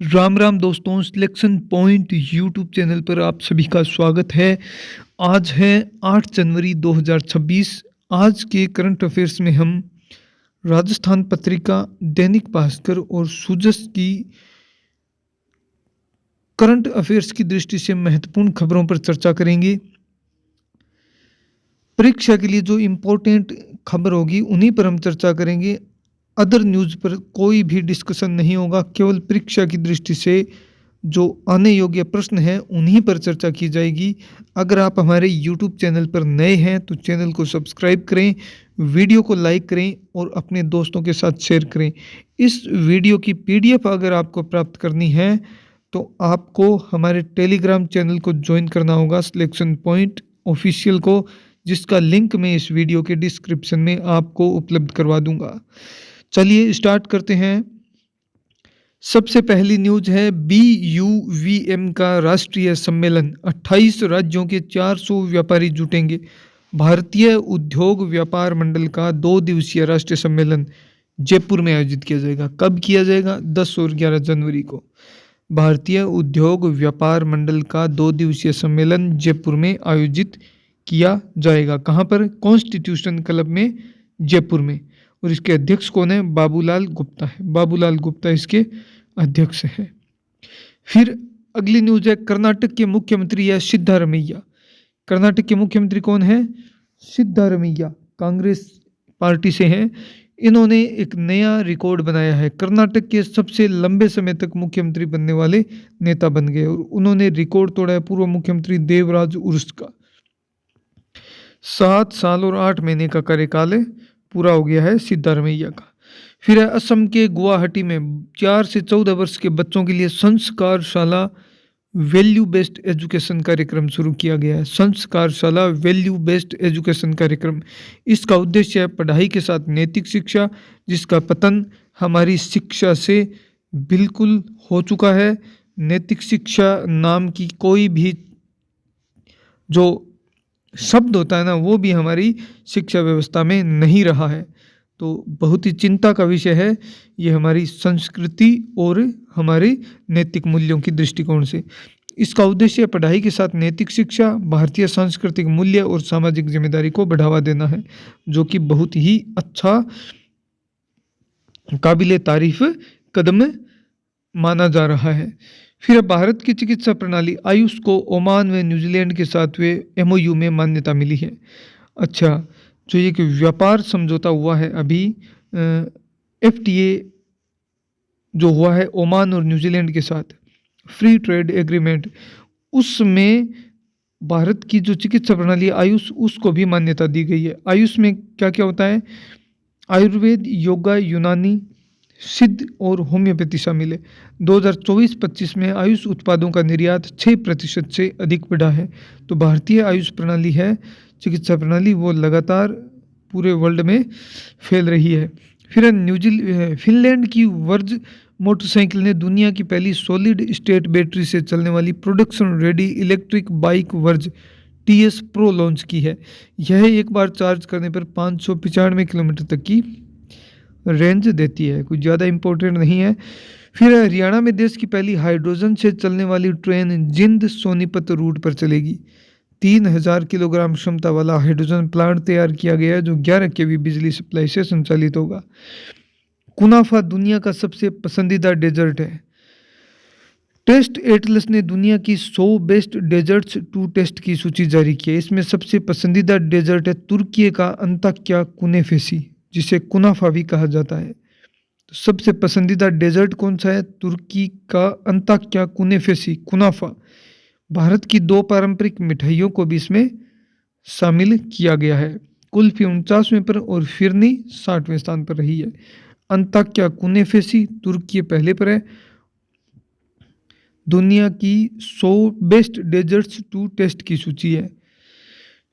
राम राम दोस्तों, selection point YouTube channel पर आप सभी का स्वागत है। आज है 8 जनवरी 2026। आज के करंट अफेयर्स में हम राजस्थान पत्रिका, दैनिक भास्कर और सूजस की करंट अफेयर्स की दृष्टि से महत्वपूर्ण खबरों पर चर्चा करेंगे। परीक्षा के लिए जो इम्पोर्टेंट खबर होगी उन्हीं पर हम चर्चा करेंगे। अदर न्यूज़ पर कोई भी डिस्कशन नहीं होगा, केवल परीक्षा की दृष्टि से जो आने योग्य प्रश्न हैं उन्हीं पर चर्चा की जाएगी। अगर आप हमारे YouTube चैनल पर नए हैं तो चैनल को सब्सक्राइब करें, वीडियो को लाइक करें और अपने दोस्तों के साथ शेयर करें। इस वीडियो की PDF अगर आपको प्राप्त करनी है तो आपको हमारे टेलीग्राम चैनल को ज्वाइन करना होगा, सिलेक्शन पॉइंट ऑफिशियल को, जिसका लिंक मैं इस वीडियो के डिस्क्रिप्शन में आपको उपलब्ध करवा दूंगा। चलिए स्टार्ट करते हैं। सबसे पहली न्यूज है BUVM का राष्ट्रीय सम्मेलन। 28 राज्यों के 400 व्यापारी जुटेंगे। भारतीय उद्योग व्यापार मंडल का 2 दिवसीय राष्ट्रीय सम्मेलन जयपुर में आयोजित किया जाएगा। कब किया जाएगा? 10 और 11 जनवरी को। भारतीय उद्योग व्यापार मंडल का 2 दिवसीय सम्मेलन जयपुर में आयोजित किया जाएगा। कहाँ पर? कॉन्स्टिट्यूशन क्लब में, जयपुर में। और इसके अध्यक्ष कौन है? बाबूलाल गुप्ता है। बाबूलाल गुप्ता इसके अध्यक्ष है। फिर अगली न्यूज है, कर्नाटक के मुख्यमंत्री है सिद्धारमैया। कर्नाटक के मुख्यमंत्री कौन है? सिद्धारमैया, कांग्रेस पार्टी से हैं। इन्होंने एक नया रिकॉर्ड बनाया है। कर्नाटक के सबसे लंबे समय तक मुख्यमंत्री बनने वाले नेता बन गए और उन्होंने रिकॉर्ड तोड़ा है पूर्व मुख्यमंत्री देवराज उर्स का। 7 साल और 8 महीने का कार्यकाल पूरा हो गया है सिद्धारमैया का। फिर है, असम के गुवाहाटी में 4 से 14 वर्ष के बच्चों के लिए संस्कारशाला वैल्यू बेस्ड एजुकेशन कार्यक्रम शुरू किया गया है। संस्कारशाला वैल्यू बेस्ड एजुकेशन कार्यक्रम, इसका उद्देश्य है पढ़ाई के साथ नैतिक शिक्षा, जिसका पतन हमारी शिक्षा से बिल्कुल हो चुका है। नैतिक शिक्षा नाम की कोई भी जो शब्द होता है ना, वो भी हमारी शिक्षा व्यवस्था में नहीं रहा है। तो बहुत ही चिंता का विषय है ये हमारी संस्कृति और हमारे नैतिक मूल्यों की दृष्टिकोण से। इसका उद्देश्य पढ़ाई के साथ नैतिक शिक्षा, भारतीय सांस्कृतिक मूल्य और सामाजिक जिम्मेदारी को बढ़ावा देना है, जो कि बहुत ही अच्छा काबिले तारीफ कदम माना जा रहा है। फिर भारत की चिकित्सा प्रणाली आयुष को ओमान व न्यूजीलैंड के साथ वे MOU में मान्यता मिली है। अच्छा, जो एक व्यापार समझौता हुआ है अभी, FTA जो हुआ है ओमान और न्यूजीलैंड के साथ, फ्री ट्रेड एग्रीमेंट, उसमें भारत की जो चिकित्सा प्रणाली आयुष, उसको भी मान्यता दी गई है। आयुष में क्या क्या होता है? आयुर्वेद, योगा, यूनानी, सिद्ध और होम्योपैथी शामिल है। 2024-25 में आयुष उत्पादों का निर्यात 6% से अधिक बढ़ा है। तो भारतीय आयुष प्रणाली है, चिकित्सा प्रणाली, वो लगातार पूरे वर्ल्ड में फैल रही है। फिर फिनलैंड की वर्ज मोटरसाइकिल ने दुनिया की पहली सॉलिड स्टेट बैटरी से चलने वाली production ready electric bike verge TS Pro launch की है। यह एक बार चार्ज करने पर 595 किलोमीटर तक की रेंज देती है, कुछ ज़्यादा इम्पोर्टेंट नहीं है। फिर हरियाणा में देश की पहली हाइड्रोजन से चलने वाली ट्रेन जिंद सोनीपत रूट पर चलेगी। 3000 किलोग्राम क्षमता वाला हाइड्रोजन प्लांट तैयार किया गया है, जो 11 kV बिजली सप्लाई से संचालित होगा। कुनाफा दुनिया का सबसे पसंदीदा डेजर्ट है। टेस्ट एटलस ने दुनिया की 100 बेस्ट डेजर्ट्स टू टेस्ट की सूची जारी की है। इसमें सबसे पसंदीदा डेजर्ट है तुर्की का अंताक्या कुनेफेसी, जिसे कुनाफा भी कहा जाता है। तो सबसे पसंदीदा डेजर्ट कौन सा है? तुर्की का अंताक्या कुनेफेसी, कुनाफा। भारत की 2 पारंपरिक मिठाइयों को भी इसमें शामिल किया गया है। कुल्फी 49वें पर और फिरनी 60वें स्थान पर रही है। अंताक्या कुनेफेसी तुर्की पहले पर है। दुनिया की 100 बेस्ट डेजर्ट्स टू टेस्ट की सूची है।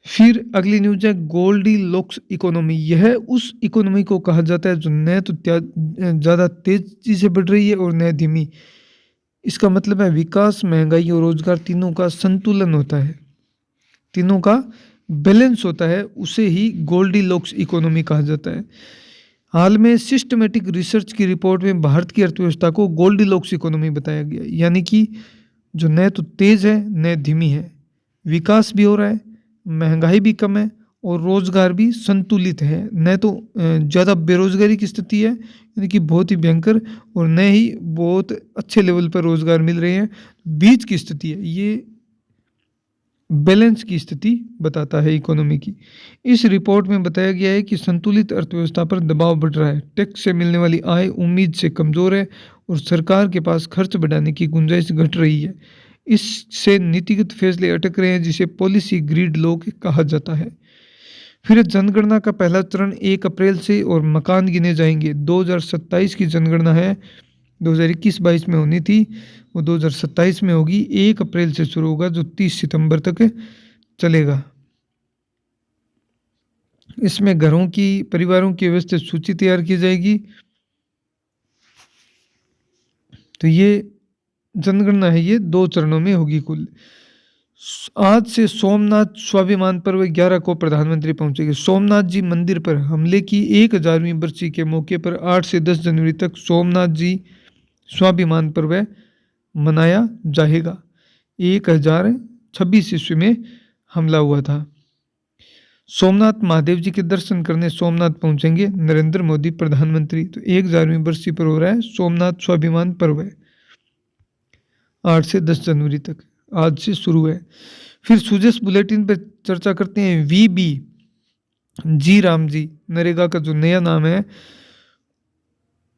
फिर अगली न्यूज है, गोल्डी लॉक्स इकोनॉमी। यह उस इकोनॉमी को कहा जाता है जो न तो ज़्यादा तेजी से बढ़ रही है और न धीमी। इसका मतलब है विकास, महंगाई और रोजगार तीनों का संतुलन होता है, तीनों का बैलेंस होता है, उसे ही गोल्डी लॉक्स इकोनॉमी कहा जाता है। हाल में सिस्टमेटिक रिसर्च की रिपोर्ट में भारत की अर्थव्यवस्था को गोल्डीलॉक्स इकोनॉमी बताया गया, यानी कि जो न तो तेज़ है न धीमी है, विकास भी हो रहा है, महंगाई भी कम है और रोजगार भी संतुलित है। न तो ज़्यादा बेरोजगारी की स्थिति है, यानी कि बहुत ही भयंकर, और न ही बहुत अच्छे लेवल पर रोजगार मिल रहे हैं। बीच की स्थिति है, ये बैलेंस की स्थिति बताता है इकोनॉमी की। इस रिपोर्ट में बताया गया है कि संतुलित अर्थव्यवस्था पर दबाव बढ़ रहा है, टैक्स से मिलने वाली आय उम्मीद से कमज़ोर है और सरकार के पास खर्च बढ़ाने की गुंजाइश घट रही है। इससे नीतिगत फैसले अटक रहे हैं, जिसे पॉलिसी ग्रिड लॉक कहा जाता है। फिर जनगणना का पहला चरण 1 अप्रैल से और मकान गिने जाएंगे। 2027 की जनगणना है, 2021-22 में होनी थी, वो 2027 में होगी। 1 अप्रैल से शुरू होगा जो 30 सितंबर तक चलेगा। इसमें घरों की, परिवारों की व्यवस्थित सूची तैयार की जाएगी। तो ये जनगणना है, ये 2 चरणों में होगी कुल। आज से सोमनाथ स्वाभिमान पर्व 11 को प्रधानमंत्री पहुंचेंगे। सोमनाथ जी मंदिर पर हमले की 1000वीं बरसी के मौके पर 8 से 10 जनवरी तक सोमनाथ जी स्वाभिमान पर्व मनाया जाएगा। 1026 ईस्वी में हमला हुआ था। सोमनाथ महादेव जी के दर्शन करने सोमनाथ पहुंचेंगे नरेंद्र मोदी प्रधानमंत्री। तो 1000वीं बरसी पर हो रहा है सोमनाथ स्वाभिमान पर्व, 8 से 10 जनवरी तक आज से शुरू है। फिर सुजस बुलेटिन पर चर्चा करते हैं। वीबी जी राम जी, नरेगा का जो नया नाम है,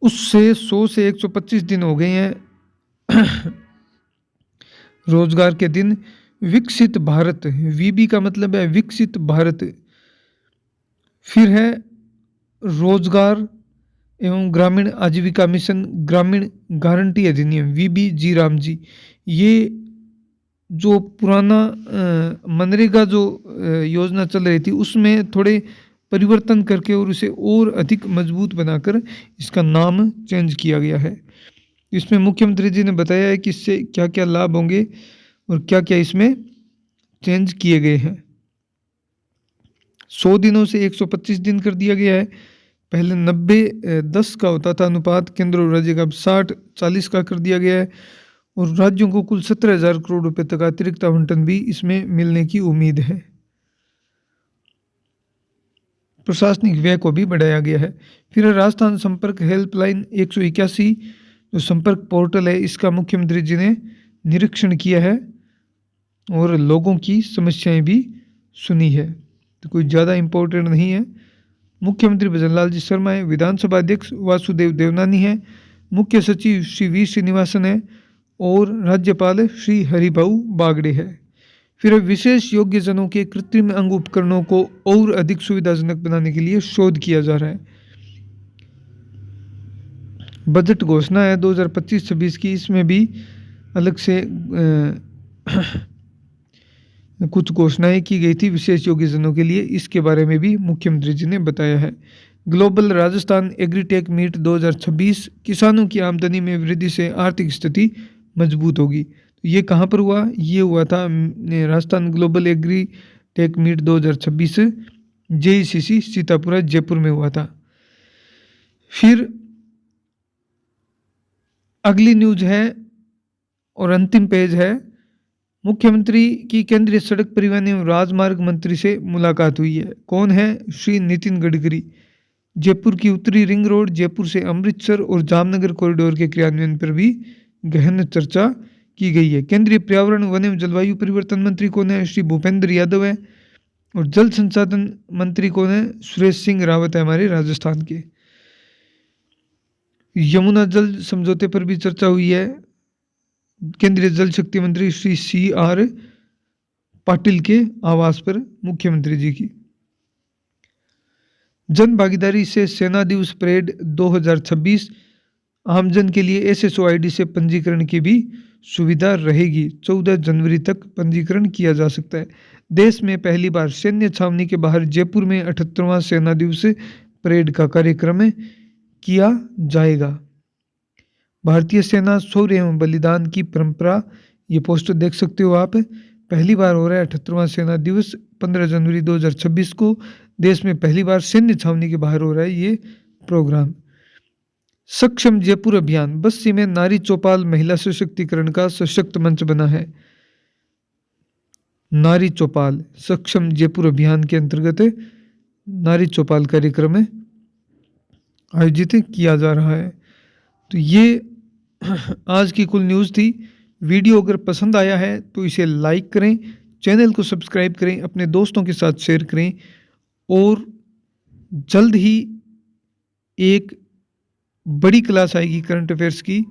उससे 100 से 125 दिन हो गए हैं रोजगार के दिन। विकसित भारत, वीबी का मतलब है विकसित भारत। फिर है रोजगार एवं ग्रामीण आजीविका मिशन ग्रामीण गारंटी अधिनियम, वीबी जी राम जी। ये जो पुराना मनरेगा जो योजना चल रही थी, उसमें थोड़े परिवर्तन करके और उसे और अधिक मजबूत बनाकर इसका नाम चेंज किया गया है। इसमें मुख्यमंत्री जी ने बताया है कि इससे क्या क्या लाभ होंगे और क्या क्या इसमें चेंज किए गए हैं। 100 दिनों से 125 दिन कर दिया गया है। पहले 90-10 का होता था अनुपात केंद्र और राज्य का, अब 60-40 का कर दिया गया है। और राज्यों को कुल 17,000 करोड़ रुपए तक अतिरिक्त आवंटन भी इसमें मिलने की उम्मीद है। प्रशासनिक व्यय को भी बढ़ाया गया है। फिर राजस्थान संपर्क हेल्पलाइन 181 जो संपर्क पोर्टल है, इसका मुख्यमंत्री जी ने निरीक्षण किया है और लोगों की समस्याएं भी सुनी है। तो कोई ज़्यादा इम्पोर्टेंट नहीं है। मुख्यमंत्री भजनलाल जी शर्मा है, विधानसभा अध्यक्ष वासुदेव देवनानी है, मुख्य सचिव श्री वी श्रीनिवासन है और राज्यपाल श्री हरिभाऊ बागड़े है। फिर विशेष योग्य जनों के कृत्रिम अंग उपकरणों को और अधिक सुविधाजनक बनाने के लिए शोध किया जा रहा है। बजट घोषणा है 2025-26 की, इसमें भी अलग से कुछ घोषणाएं की गई थी विशेष योग्य जनों के लिए, इसके बारे में भी मुख्यमंत्री जी ने बताया है। ग्लोबल राजस्थान एग्रीटेक मीट 2026, किसानों की आमदनी में वृद्धि से आर्थिक स्थिति मजबूत होगी। तो ये कहाँ पर हुआ? ये हुआ था Rajasthan global agritech meet 2026 JECC Sitapura Jaipur में हुआ था। फिर अगली न्यूज है और अंतिम पेज है। मुख्यमंत्री की केंद्रीय सड़क परिवहन एवं राजमार्ग मंत्री से मुलाकात हुई है। कौन है? श्री नितिन गडकरी। जयपुर की उत्तरी रिंग रोड, जयपुर से अमृतसर और जामनगर कॉरिडोर के क्रियान्वयन पर भी गहन चर्चा की गई है। केंद्रीय पर्यावरण वन एवं जलवायु परिवर्तन मंत्री कौन है? श्री भूपेंद्र यादव है। और जल संसाधन मंत्री कौन है? सुरेश सिंह रावत है हमारे राजस्थान के। यमुना जल समझौते पर भी चर्चा हुई है। केंद्रीय जल शक्ति मंत्री श्री CR पाटिल के आवास पर मुख्यमंत्री जी की। जन भागीदारी से सेना दिवस परेड 2026, आमजन के लिए SSOID से पंजीकरण की भी सुविधा रहेगी। 14 जनवरी तक पंजीकरण किया जा सकता है। देश में पहली बार सैन्य छावनी के बाहर जयपुर में 78वां सेना दिवस परेड का कार्यक्रम किया जाएगा। भारतीय सेना शौर्य एवं बलिदान की परंपरा, ये पोस्टर देख सकते हो आप। पहली बार हो रहा है 78वां सेना दिवस 15 जनवरी 2026 को। देश में पहली बार सैन्य छावनी के बाहर हो रहा है ये प्रोग्राम। सक्षम जयपुर अभियान बस्सी में नारी चौपाल महिला सशक्तिकरण का सशक्त मंच बना है। नारी चौपाल सक्षम जयपुर अभियान के अंतर्गत नारी चौपाल कार्यक्रम आयोजित किया जा रहा है। तो ये आज की कुल न्यूज़ थी। वीडियो अगर पसंद आया है तो इसे लाइक करें, चैनल को सब्सक्राइब करें, अपने दोस्तों के साथ शेयर करें और जल्द ही एक बड़ी क्लास आएगी करंट अफेयर्स की,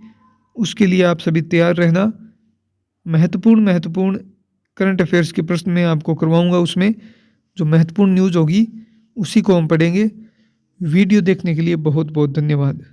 उसके लिए आप सभी तैयार रहना। महत्वपूर्ण करंट अफेयर्स के प्रश्न मैं आपको करवाऊंगा, उसमें जो महत्वपूर्ण न्यूज़ होगी उसी को हम पढ़ेंगे। वीडियो देखने के लिए बहुत बहुत धन्यवाद।